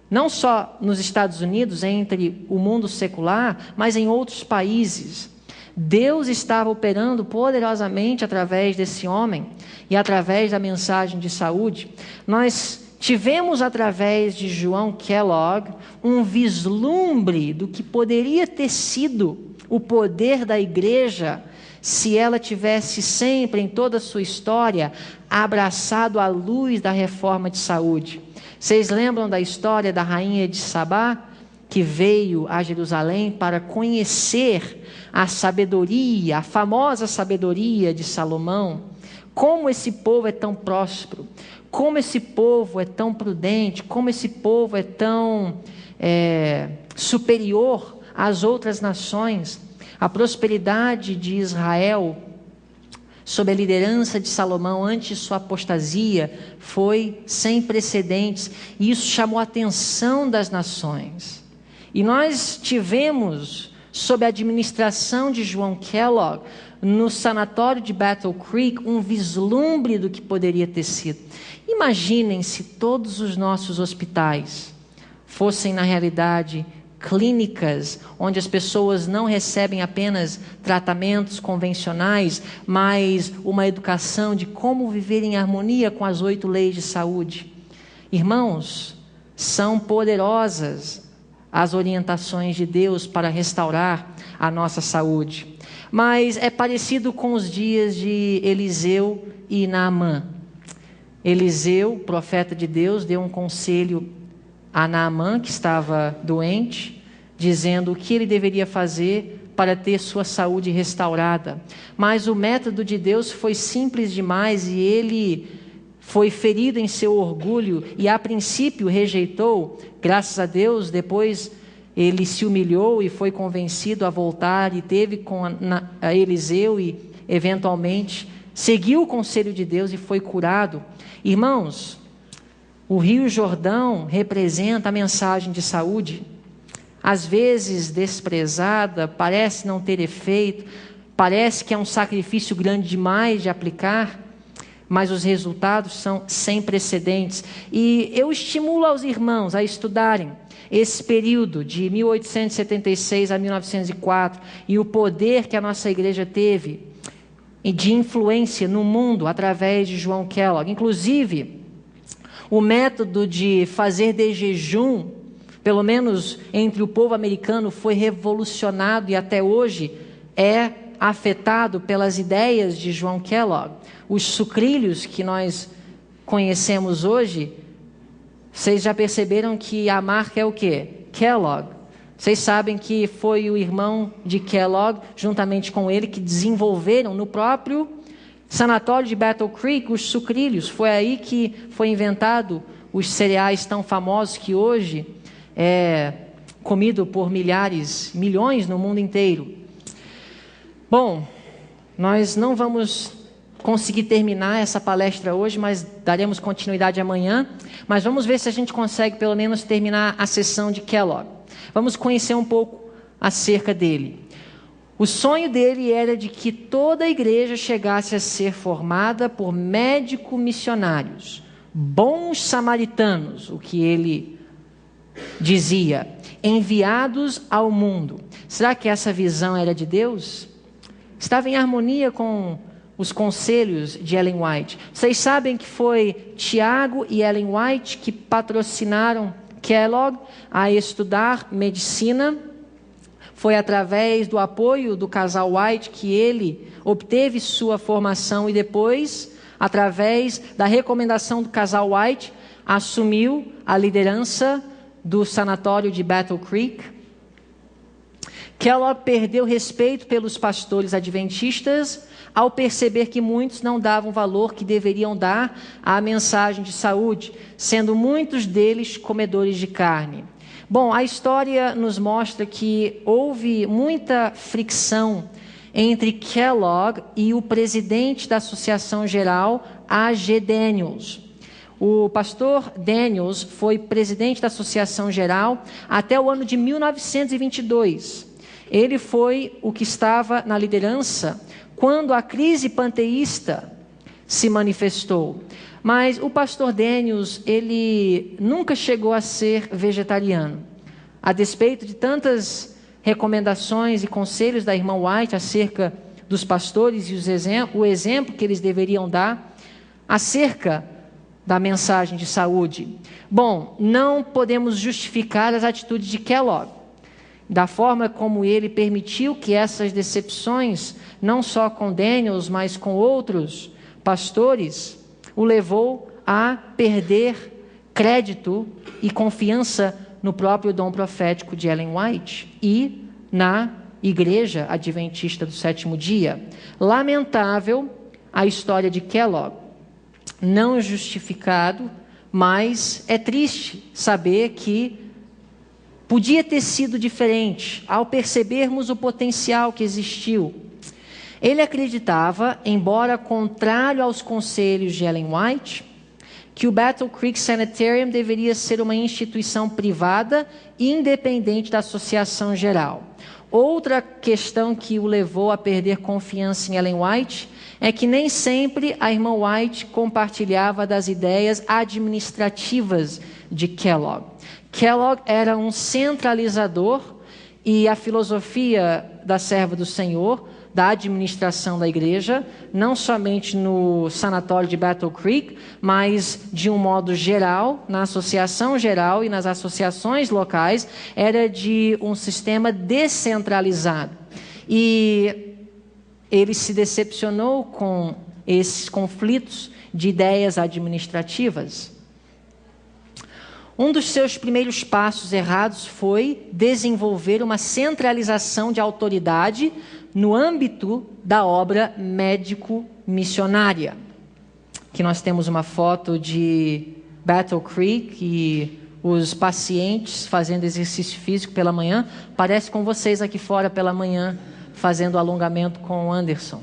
não só nos Estados Unidos, entre o mundo secular, mas em outros países. Deus estava operando poderosamente através desse homem e através da mensagem de saúde. Nós tivemos, através de João Kellogg, um vislumbre do que poderia ter sido o poder da igreja se ela tivesse sempre, em toda a sua história, abraçado a luz da reforma de saúde. Vocês lembram da história da rainha de Sabá, que veio a Jerusalém para conhecer a sabedoria, a famosa sabedoria de Salomão? Como esse povo é tão próspero, como esse povo é tão prudente, como esse povo é tão superior às outras nações. A prosperidade de Israel, sob a liderança de Salomão, antes de sua apostasia, foi sem precedentes. E isso chamou a atenção das nações. E nós tivemos, sob a administração de João Kellogg, no sanatório de Battle Creek, um vislumbre do que poderia ter sido. Imaginem se todos os nossos hospitais fossem, na realidade, clínicas onde as pessoas não recebem apenas tratamentos convencionais, mas uma educação de como viver em harmonia com as 8 leis de saúde. Irmãos, são poderosas as orientações de Deus para restaurar a nossa saúde. Mas é parecido com os dias de Eliseu e Naamã. Eliseu, profeta de Deus, deu um conselho a Naamã, que estava doente, dizendo o que ele deveria fazer para ter sua saúde restaurada. Mas o método de Deus foi simples demais e ele foi ferido em seu orgulho e a princípio rejeitou. Graças a Deus, depois ele se humilhou e foi convencido a voltar e teve com a Eliseu e eventualmente seguiu o conselho de Deus e foi curado. Irmãos, o Rio Jordão representa a mensagem de saúde, às vezes desprezada, parece não ter efeito, parece que é um sacrifício grande demais de aplicar, mas os resultados são sem precedentes. E eu estimulo aos irmãos a estudarem esse período de 1876 a 1904 e o poder que a nossa igreja teve de influência no mundo através de João Kellogg. Inclusive, o método de fazer de jejum, pelo menos entre o povo americano, foi revolucionado e até hoje é afetado pelas ideias de João Kellogg. Os sucrilhos que nós conhecemos hoje, vocês já perceberam que a marca é o quê? Kellogg. Vocês sabem que foi o irmão de Kellogg, juntamente com ele, que desenvolveram no próprio sanatório de Battle Creek os sucrilhos. Foi aí que foi inventado os cereais tão famosos que hoje é comido por milhões no mundo inteiro. Bom, nós não vamos conseguir terminar essa palestra hoje, mas daremos continuidade amanhã. Mas vamos ver se a gente consegue pelo menos terminar a sessão de Kellogg. Vamos conhecer um pouco acerca dele. O sonho dele era de que toda a igreja chegasse a ser formada por médicos missionários, bons samaritanos, o que ele dizia, enviados ao mundo. Será que essa visão era de Deus? Estava em harmonia com os conselhos de Ellen White. Vocês sabem que foi Tiago e Ellen White que patrocinaram Kellogg a estudar medicina. Foi através do apoio do casal White que ele obteve sua formação e depois, através da recomendação do casal White, assumiu a liderança do sanatório de Battle Creek. Kellogg perdeu respeito pelos pastores adventistas ao perceber que muitos não davam o valor que deveriam dar à mensagem de saúde, sendo muitos deles comedores de carne. Bom, a história nos mostra que houve muita fricção entre Kellogg e o presidente da Associação Geral, A.G. Daniels. O pastor Daniels foi presidente da Associação Geral até o ano de 1922. Ele foi o que estava na liderança quando a crise panteísta se manifestou. Mas o pastor Daniels, ele nunca chegou a ser vegetariano. A despeito de tantas recomendações e conselhos da irmã White acerca dos pastores e o exemplo que eles deveriam dar acerca da mensagem de saúde. Bom, não podemos justificar as atitudes de Kellogg, da forma como ele permitiu que essas decepções, não só com Daniels, mas com outros pastores, o levou a perder crédito e confiança no próprio dom profético de Ellen White e na Igreja Adventista do Sétimo Dia. Lamentável a história de Kellogg, não justificado, mas é triste saber que podia ter sido diferente ao percebermos o potencial que existiu. Ele acreditava, embora contrário aos conselhos de Ellen White, que o Battle Creek Sanitarium deveria ser uma instituição privada e independente da Associação Geral. Outra questão que o levou a perder confiança em Ellen White é que nem sempre a irmã White compartilhava das ideias administrativas de Kellogg. Kellogg era um centralizador e a filosofia da serva do Senhor, da administração da igreja, não somente no sanatório de Battle Creek, mas de um modo geral, na associação geral e nas associações locais, era de um sistema descentralizado. E ele se decepcionou com esses conflitos de ideias administrativas. Um dos seus primeiros passos errados foi desenvolver uma centralização de autoridade no âmbito da obra médico-missionária. Aqui nós temos uma foto de Battle Creek e os pacientes fazendo exercício físico pela manhã. Parece com vocês aqui fora pela manhã, fazendo alongamento com o Anderson.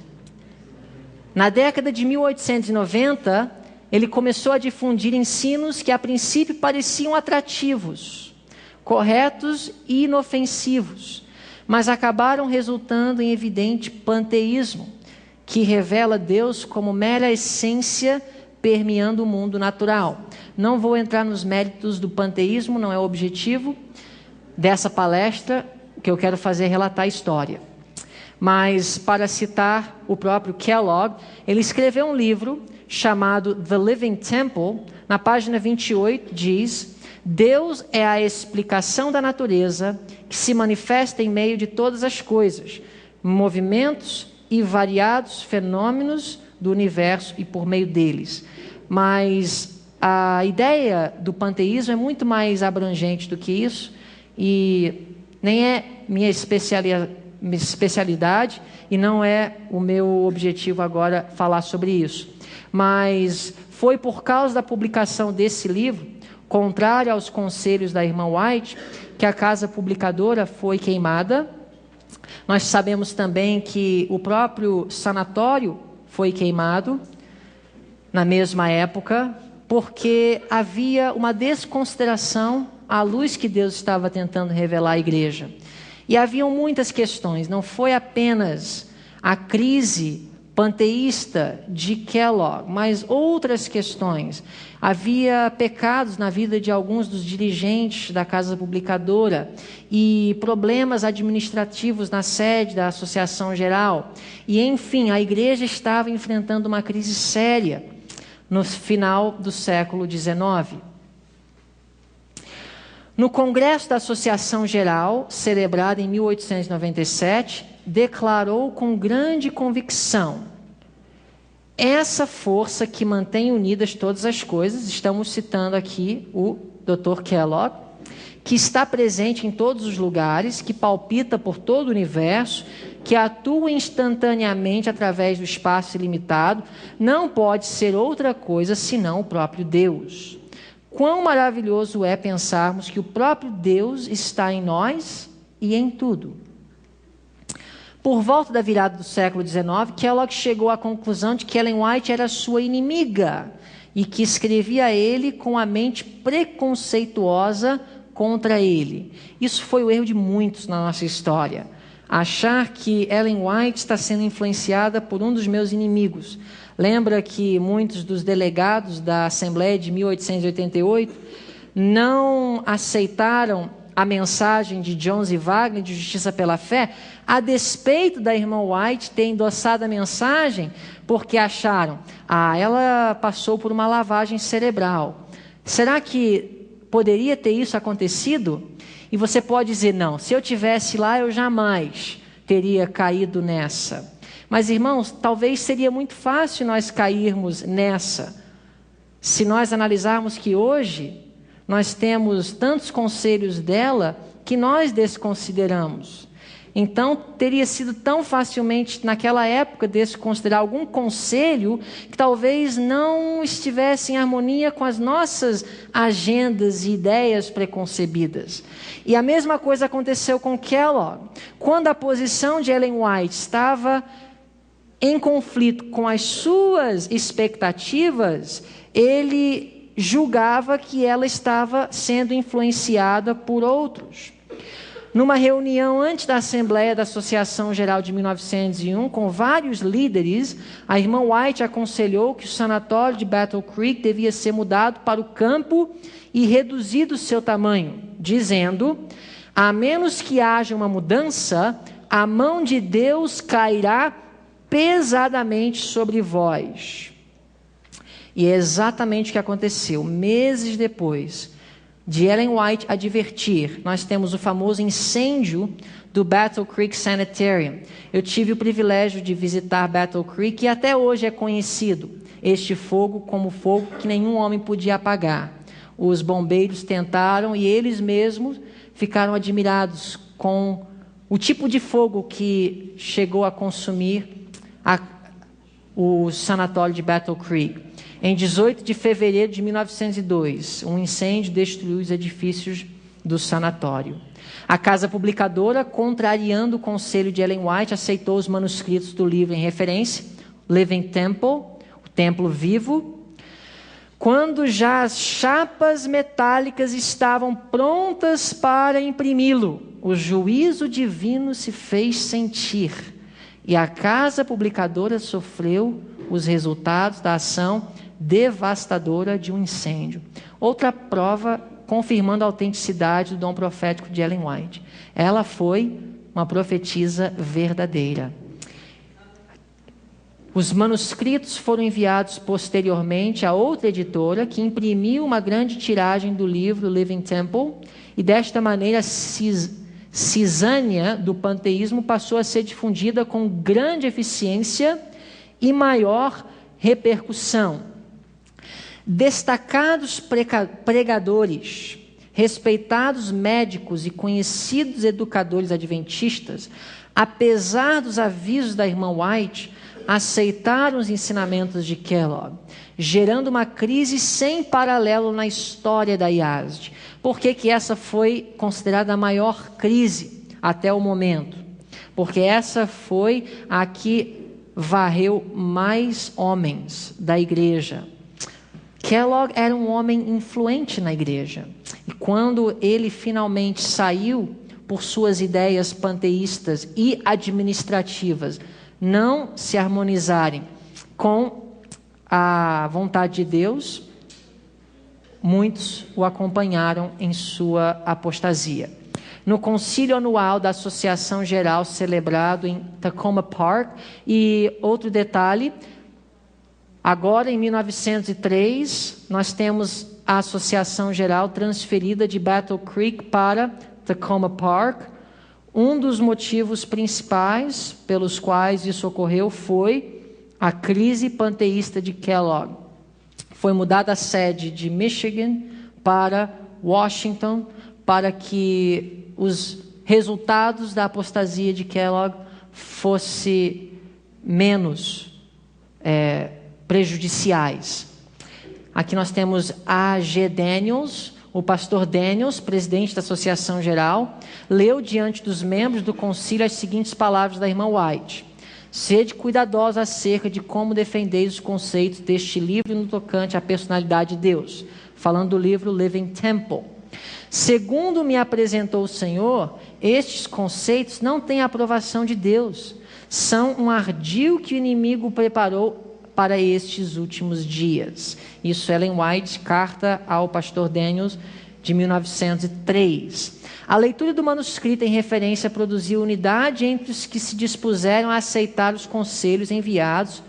Na década de 1890, ele começou a difundir ensinos que a princípio pareciam atrativos, corretos e inofensivos, mas acabaram resultando em evidente panteísmo, que revela Deus como mera essência permeando o mundo natural. Não vou entrar nos méritos do panteísmo, não é o objetivo dessa palestra. O que eu quero fazer é relatar a história. Mas, para citar o próprio Kellogg, ele escreveu um livro chamado The Living Temple. Na página 28 diz: Deus é a explicação da natureza que se manifesta em meio de todas as coisas, movimentos e variados fenômenos do universo e por meio deles. Mas a ideia do panteísmo é muito mais abrangente do que isso e nem é minha especialidade e não é o meu objetivo agora falar sobre isso. Mas foi por causa da publicação desse livro, contrário aos conselhos da irmã White, que a casa publicadora foi queimada. Nós sabemos também que o próprio sanatório foi queimado na mesma época, porque havia uma desconsideração à luz que Deus estava tentando revelar à igreja. E haviam muitas questões, não foi apenas a crise panteísta de Kellogg, mas outras questões. Havia pecados na vida de alguns dos dirigentes da casa publicadora e problemas administrativos na sede da Associação Geral. E, enfim, a igreja estava enfrentando uma crise séria no final do século XIX. No Congresso da Associação Geral, celebrado em 1897, declarou com grande convicção: essa força que mantém unidas todas as coisas, estamos citando aqui o Dr. Kellogg, que está presente em todos os lugares, que palpita por todo o universo, que atua instantaneamente através do espaço ilimitado, não pode ser outra coisa senão o próprio Deus. Quão maravilhoso é pensarmos que o próprio Deus está em nós e em tudo. Por volta da virada do século XIX, Kellogg chegou à conclusão de que Ellen White era sua inimiga e que escrevia a ele com a mente preconceituosa contra ele. Isso foi o erro de muitos na nossa história. Achar que Ellen White está sendo influenciada por um dos meus inimigos. Lembra que muitos dos delegados da Assembleia de 1888 não aceitaram a mensagem de Jones e Wagner de Justiça pela Fé, a despeito da irmã White ter endossado a mensagem, porque acharam, ela passou por uma lavagem cerebral. Será que poderia ter isso acontecido? E você pode dizer, não, se eu tivesse lá, eu jamais teria caído nessa. Mas, irmãos, talvez seria muito fácil nós cairmos nessa, se nós analisarmos que hoje nós temos tantos conselhos dela que nós desconsideramos. Então, teria sido tão facilmente, naquela época, desconsiderar algum conselho que talvez não estivesse em harmonia com as nossas agendas e ideias preconcebidas. E a mesma coisa aconteceu com Kellogg. Quando a posição de Ellen White estava em conflito com as suas expectativas, ele julgava que ela estava sendo influenciada por outros. Numa reunião antes da Assembleia da Associação Geral de 1901, com vários líderes, a irmã White aconselhou que o sanatório de Battle Creek devia ser mudado para o campo e reduzido seu tamanho, dizendo, a menos que haja uma mudança, a mão de Deus cairá pesadamente sobre vós. E é exatamente o que aconteceu. Meses depois de Ellen White advertir, nós temos o famoso incêndio do Battle Creek Sanitarium. Eu tive o privilégio de visitar Battle Creek e até hoje é conhecido este fogo como fogo que nenhum homem podia apagar. Os bombeiros tentaram e eles mesmos ficaram admirados com o tipo de fogo que chegou a consumir o sanatório de Battle Creek. Em 18 de fevereiro de 1902, um incêndio destruiu os edifícios do sanatório. A casa publicadora, contrariando o conselho de Ellen White, aceitou os manuscritos do livro em referência, Living Temple, o Templo Vivo. Quando já as chapas metálicas estavam prontas para imprimi-lo, o juízo divino se fez sentir e a casa publicadora sofreu os resultados da ação devastadora de um incêndio. Outra prova confirmando a autenticidade do dom profético de Ellen White. Ela foi uma profetisa verdadeira. Os manuscritos foram enviados posteriormente a outra editora, que imprimiu uma grande tiragem do livro Living Temple, e desta maneira a cisânia do panteísmo passou a ser difundida com grande eficiência e maior repercussão. Destacados pregadores, respeitados médicos e conhecidos educadores adventistas, apesar dos avisos da irmã White, aceitaram os ensinamentos de Kellogg, gerando uma crise sem paralelo na história da IASD. Por que essa foi considerada a maior crise até o momento? Porque essa foi a que varreu mais homens da igreja. Kellogg era um homem influente na igreja. E quando ele finalmente saiu por suas ideias panteístas e administrativas não se harmonizarem com a vontade de Deus, muitos o acompanharam em sua apostasia. No concílio anual da Associação Geral, celebrado em Takoma Park, e outro detalhe, agora em 1903, nós temos a Associação Geral transferida de Battle Creek para Takoma Park. Um dos motivos principais pelos quais isso ocorreu foi a crise panteísta de Kellogg. Foi mudada a sede de Michigan para Washington para que os resultados da apostasia de Kellogg fossem menos prejudiciais. Aqui nós temos A.G. Daniels, o pastor Daniels, presidente da Associação Geral, leu diante dos membros do concílio as seguintes palavras da irmã White: sede cuidadosa acerca de como defendeis os conceitos deste livro no tocante à personalidade de Deus, falando do livro Living Temple. Segundo me apresentou o Senhor, estes conceitos não têm aprovação de Deus, são um ardil que o inimigo preparou para estes últimos dias. Isso Ellen White, carta ao pastor Daniels, de 1903. A leitura do manuscrito em referência produziu unidade entre os que se dispuseram a aceitar os conselhos enviados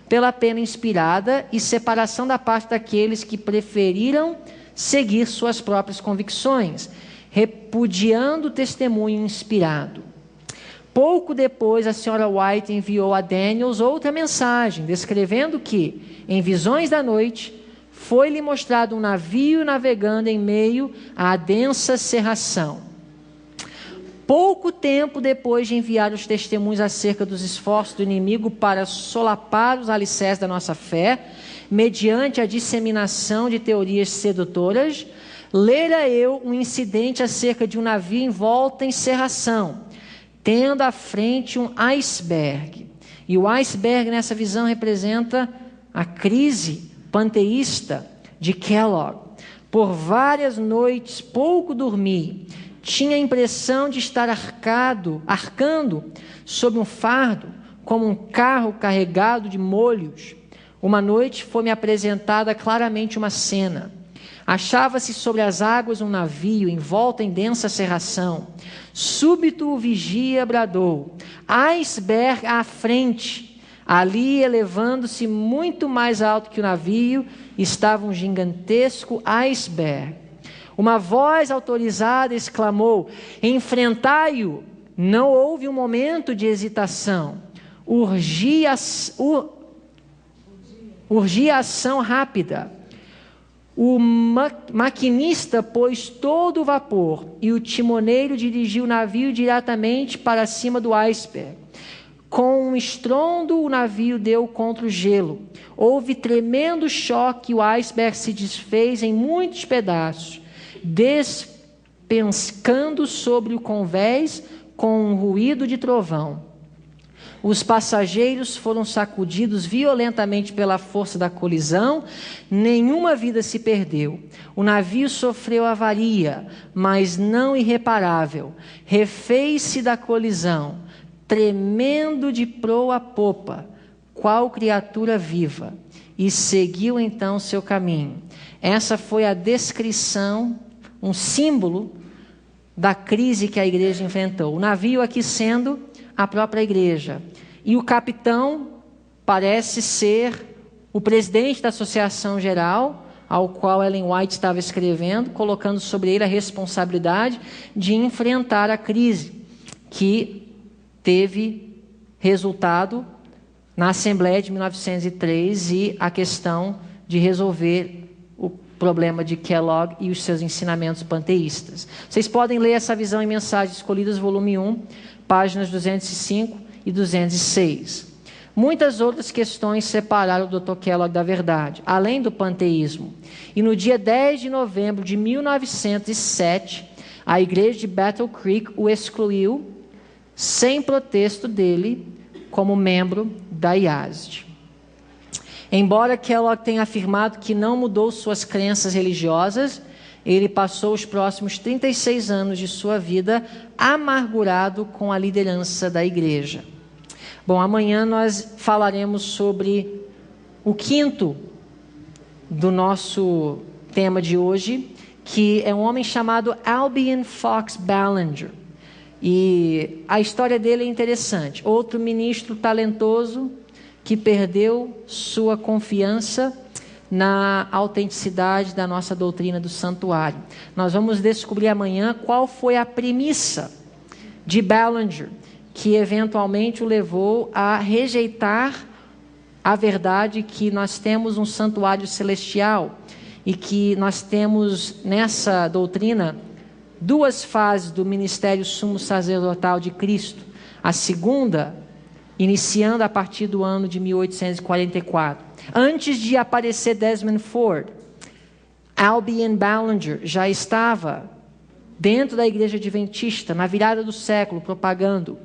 pela pena inspirada e separação da parte daqueles que preferiram seguir suas próprias convicções, repudiando o testemunho inspirado. Pouco depois, a senhora White enviou a Daniels outra mensagem, descrevendo que, em visões da noite, foi-lhe mostrado um navio navegando em meio à densa cerração. Pouco tempo depois de enviar os testemunhos acerca dos esforços do inimigo para solapar os alicerces da nossa fé, mediante a disseminação de teorias sedutoras, lera eu um incidente acerca de um navio envolto em cerração, tendo à frente um iceberg. E o iceberg nessa visão representa a crise panteísta de Kellogg. Por várias noites pouco dormi, tinha a impressão de estar arcando sob um fardo, como um carro carregado de molhos. Uma noite foi-me apresentada claramente uma cena. Achava-se sobre as águas um navio, envolto em densa cerração. Súbito o vigia bradou: iceberg à frente. Ali, elevando-se muito mais alto que o navio, estava um gigantesco iceberg. Uma voz autorizada exclamou: enfrentai-o! Não houve um momento de hesitação. Urgia ação rápida. O maquinista pôs todo o vapor e o timoneiro dirigiu o navio diretamente para cima do iceberg. Com um estrondo, o navio deu contra o gelo. Houve tremendo choque e o iceberg se desfez em muitos pedaços, despencando sobre o convés com um ruído de trovão. Os passageiros foram sacudidos violentamente pela força da colisão, nenhuma vida se perdeu. O navio sofreu avaria, mas não irreparável. Refez-se da colisão, tremendo de proa a popa, qual criatura viva, e seguiu então seu caminho. Essa foi a descrição, um símbolo da crise que a igreja enfrentou. O navio aqui sendo a própria igreja. E o capitão parece ser o presidente da Associação Geral, ao qual Ellen White estava escrevendo, colocando sobre ele a responsabilidade de enfrentar a crise, que teve resultado na Assembleia de 1903 e a questão de resolver o problema de Kellogg e os seus ensinamentos panteístas. Vocês podem ler essa visão em Mensagens Escolhidas, volume 1, páginas 205 e 206. Muitas outras questões separaram o Dr. Kellogg da verdade, além do panteísmo. E no dia 10 de novembro de 1907, a igreja de Battle Creek o excluiu, sem protesto dele, como membro da IASD. Embora Kellogg tenha afirmado que não mudou suas crenças religiosas, ele passou os próximos 36 anos de sua vida amargurado com a liderança da igreja. Bom, amanhã nós falaremos sobre o quinto do nosso tema de hoje, que é um homem chamado Albion Fox Ballinger. E a história dele é interessante. Outro ministro talentoso que perdeu sua confiança na autenticidade da nossa doutrina do santuário. Nós vamos descobrir amanhã qual foi a premissa de Ballinger, que eventualmente o levou a rejeitar a verdade que nós temos um santuário celestial e que nós temos nessa doutrina duas fases do ministério sumo sacerdotal de Cristo. A segunda, iniciando a partir do ano de 1844. Antes de aparecer Desmond Ford, Albion Ballinger já estava dentro da igreja adventista, na virada do século, propagando